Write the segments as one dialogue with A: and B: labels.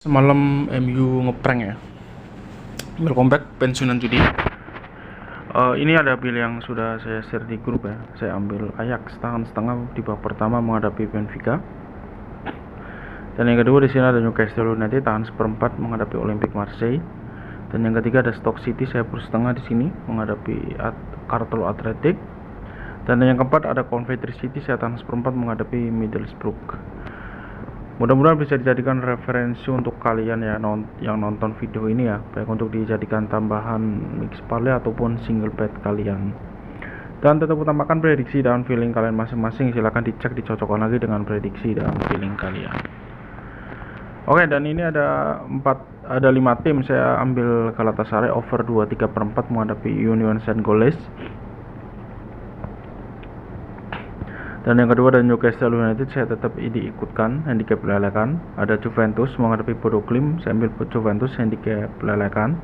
A: Semalam MU ngeprank ya. Welcome back pensiunan judi. Ini ada bil yang sudah saya share di grup ya. Saya ambil Ajax tahan setengah di babak pertama menghadapi Benfica. Dan yang kedua di sini ada Newcastle United tahan seperempat menghadapi Olympique Marseille. Dan yang ketiga ada Stoke City saya setengah di sini menghadapi Carlo Athletic. Dan yang keempat ada Coventry City saya tahan seperempat menghadapi Middlesbrough. Mudah-mudahan bisa dijadikan referensi untuk kalian ya yang nonton video ini ya, baik untuk dijadikan tambahan mix parlay ataupun single bet kalian. Dan tetap utamakan prediksi dan feeling kalian masing-masing, silahkan dicek dicocokkan lagi dengan prediksi dan feeling kalian. Oke, dan ini ada 5 tim. Saya ambil Galatasaray over 2,3/4 menghadapi Union Saint-Gilloise. Dan yang kedua ada Newcastle United, saya tetap diikutkan handicap lelekan. Ada Juventus menghadapi Bodo Glimt, saya ambil Juventus handicap lelekan.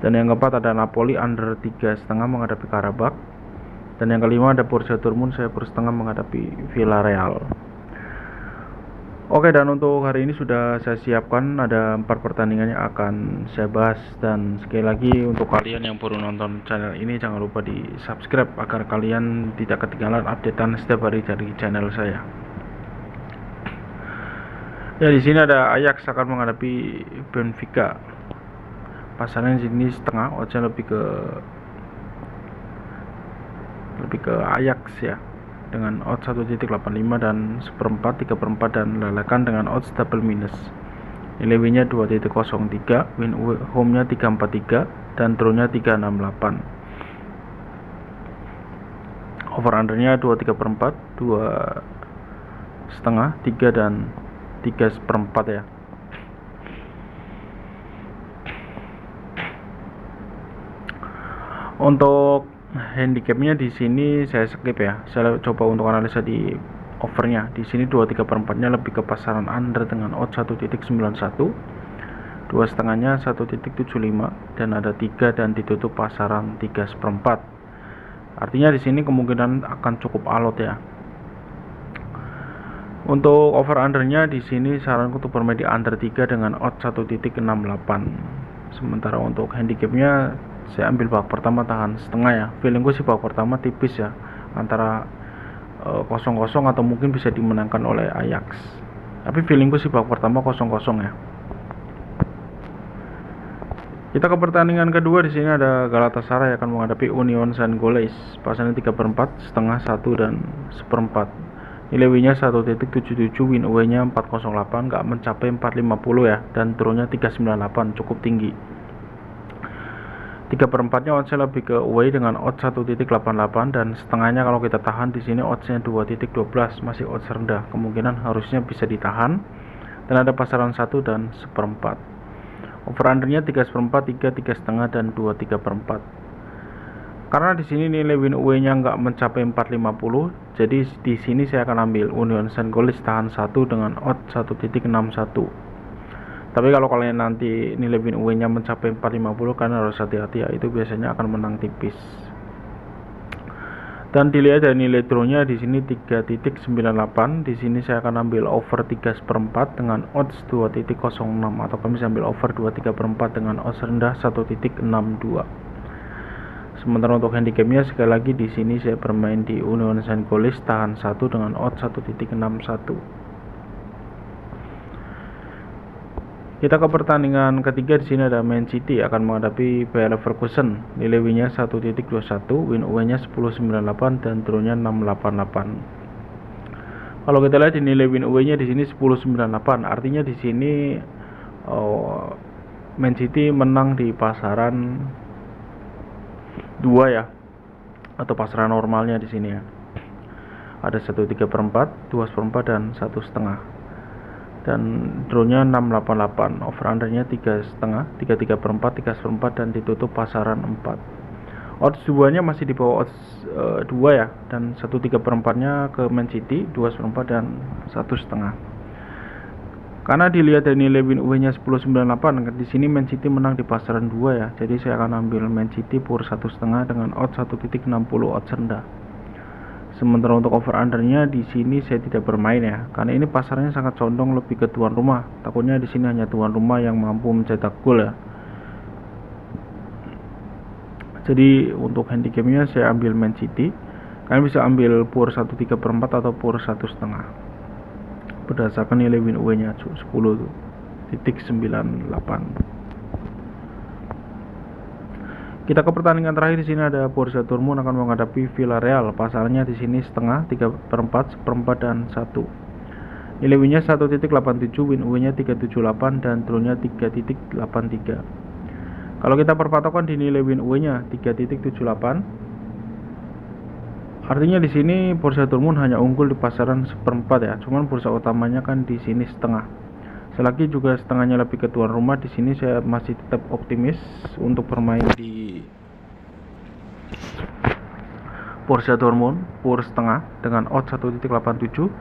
A: Dan yang keempat ada Napoli under 3,5 menghadapi Karabakh. Dan yang kelima ada Borussia Dortmund, saya setengah menghadapi Villarreal. Oke, dan untuk hari ini sudah saya siapkan ada 4 pertandingan yang akan saya bahas. Dan sekali lagi untuk kalian yang baru nonton channel ini, jangan lupa di subscribe agar kalian tidak ketinggalan updatean setiap hari dari channel saya. Ya, di sini ada Ajax akan menghadapi Benfica. Pasarannya di sini setengah, oddsnya lebih ke Ajax ya, dengan odds 1,85 dan seperempat, 3/4 dan lelekan dengan odds double minus. Nilai win-nya 2,03, win home-nya 3,43 dan draw-nya 3,68. Over under-nya 2,3/4, 2,5, 3 dan 3/4 ya. Untuk handicapnya di sini saya skip ya. Saya coba untuk analisa di overnya. Di sini 2,3/4-nya lebih ke pasaran under dengan odds 1,91, 2,5-nya 1,75 dan ada 3 dan ditutup pasaran 3/4. Artinya di sini kemungkinan akan cukup alot ya. Untuk over undernya di sini saranku untuk bermain di under 3 dengan odds 1,68. Sementara untuk handicapnya saya ambil babak pertama tahan setengah ya. Feelingku sih babak pertama tipis ya, antara 0-0 atau mungkin bisa dimenangkan oleh Ajax. Tapi feelingku sih babak pertama 0-0 ya. Kita ke pertandingan kedua. Di sini ada Galatasaray akan menghadapi Union Saint-Gilloise. Pasangan 3/4, setengah 1 dan seperempat. Nilai win-nya 1,77, win away-nya 4,08, nggak mencapai 4,50 ya, dan draw-nya 3,98, cukup tinggi. 3/4-nya oddsnya lebih ke away dengan odds 1,88 dan setengahnya kalau kita tahan di sini oddsnya 2,12, masih odds rendah, kemungkinan harusnya bisa ditahan. Dan ada pasaran 1 dan seperempat. Over undernya 3/4, 3, 3,5 dan 2,3/4. Karena di sini nilai win away-nya nggak mencapai 4,50, jadi di sini saya akan ambil Union Saint-Gilloise tahan 1 dengan odds 1,61. Tapi kalau kalian nanti nilai win away-nya mencapai 4,50, kalian harus hati-hati ya, itu biasanya akan menang tipis. Dan dilihat dari nilai draw-nya di sini 3,98. Di sini saya akan ambil over 3/4 dengan odds 2,06 atau kami bisa ambil over 2,3/4 dengan odds rendah 1,62. Sementara untuk handicapnya sekali lagi di sini saya bermain di Union Saint-Gilloise tahan 1 dengan odds 1,61. Kita ke pertandingan ketiga. Di sini ada Man City akan menghadapi Bayer Leverkusen. Nilai win-nya 1,21, win away-nya 10,98 dan draw-nya 6,88. Kalau kita lihat di nilai win away-nya di sini 10,98, artinya di sini Man City menang di pasaran 2 ya, atau pasaran normalnya di sini ya. Ada 1,3/4, 2/4 dan 1,5. Dan draw-nya 6,88, over undernya 3,5, 3,3/4, 3/4 dan ditutup pasaran 4. Odds 2-nya masih di bawah odds 2 ya, dan 1,3/4-nya ke Man City, 2/4 dan 1,5. Karena dilihat dari nilai win away-nya 10,98, di sini Man City menang di pasaran 2 ya. Jadi saya akan ambil Man City pur 1,5 dengan odds 1,60, odds rendah. Sementara untuk over undernya di sini saya tidak bermain ya, karena ini pasarnya sangat condong lebih ke tuan rumah. Takutnya di sini hanya tuan rumah yang mampu mencetak gol ya. Jadi untuk handicapnya saya ambil Man City. Kalian bisa ambil pur 1/3/4 atau pur 1,5 berdasarkan nilai win away nya 10.98. Kita ke pertandingan terakhir. Di sini ada Borussia Dortmund akan menghadapi Villarreal. Pasalnya di sini setengah, 3/4, 1/4 dan 1. Nilai winnya 1.87, win away-nya 3.78 dan draw-nya 3.83. Kalau kita perpatokan di nilai win away-nya 3.78, artinya di sini Borussia Dortmund hanya unggul di pasaran 1/4 ya. Cuman bursa utamanya kan di sini setengah. Selagi juga setengahnya lebih ke tuan rumah, di sini saya masih tetap optimis untuk bermain di Borussia Dortmund pur setengah dengan odds 1.87,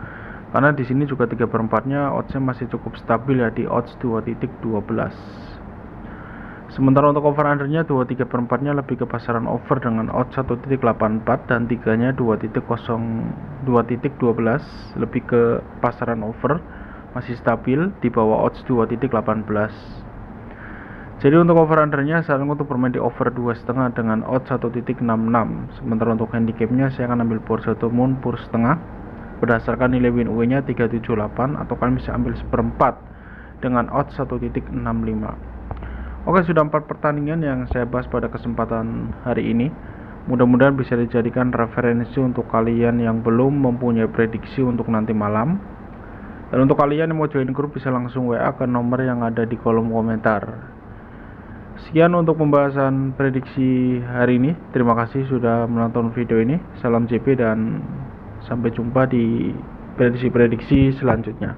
A: karena di sini juga 3/4-nya oddsnya masih cukup stabil ya, di odds 2.12. Sementara untuk over undernya 2/3/4-nya lebih ke pasaran over dengan odds 1.84 dan 3-nya 2.12, lebih ke pasaran over, masih stabil di bawah odds 2.18. Jadi untuk over undernya saran untuk bermain di over 2,5 dengan odds 1.66. Sementara untuk handicapnya saya akan ambil Borussia Dortmund pur setengah berdasarkan nilai win away-nya 3.78, atau kalian bisa ambil 1/4 dengan odds 1.65. Oke, sudah 4 pertandingan yang saya bahas pada kesempatan hari ini. Mudah-mudahan bisa dijadikan referensi untuk kalian yang belum mempunyai prediksi untuk nanti malam. Dan untuk kalian yang mau join grup bisa langsung WA ke nomor yang ada di kolom komentar. Sekian untuk pembahasan prediksi hari ini. Terima kasih sudah menonton video ini. Salam JP dan sampai jumpa di prediksi-prediksi selanjutnya.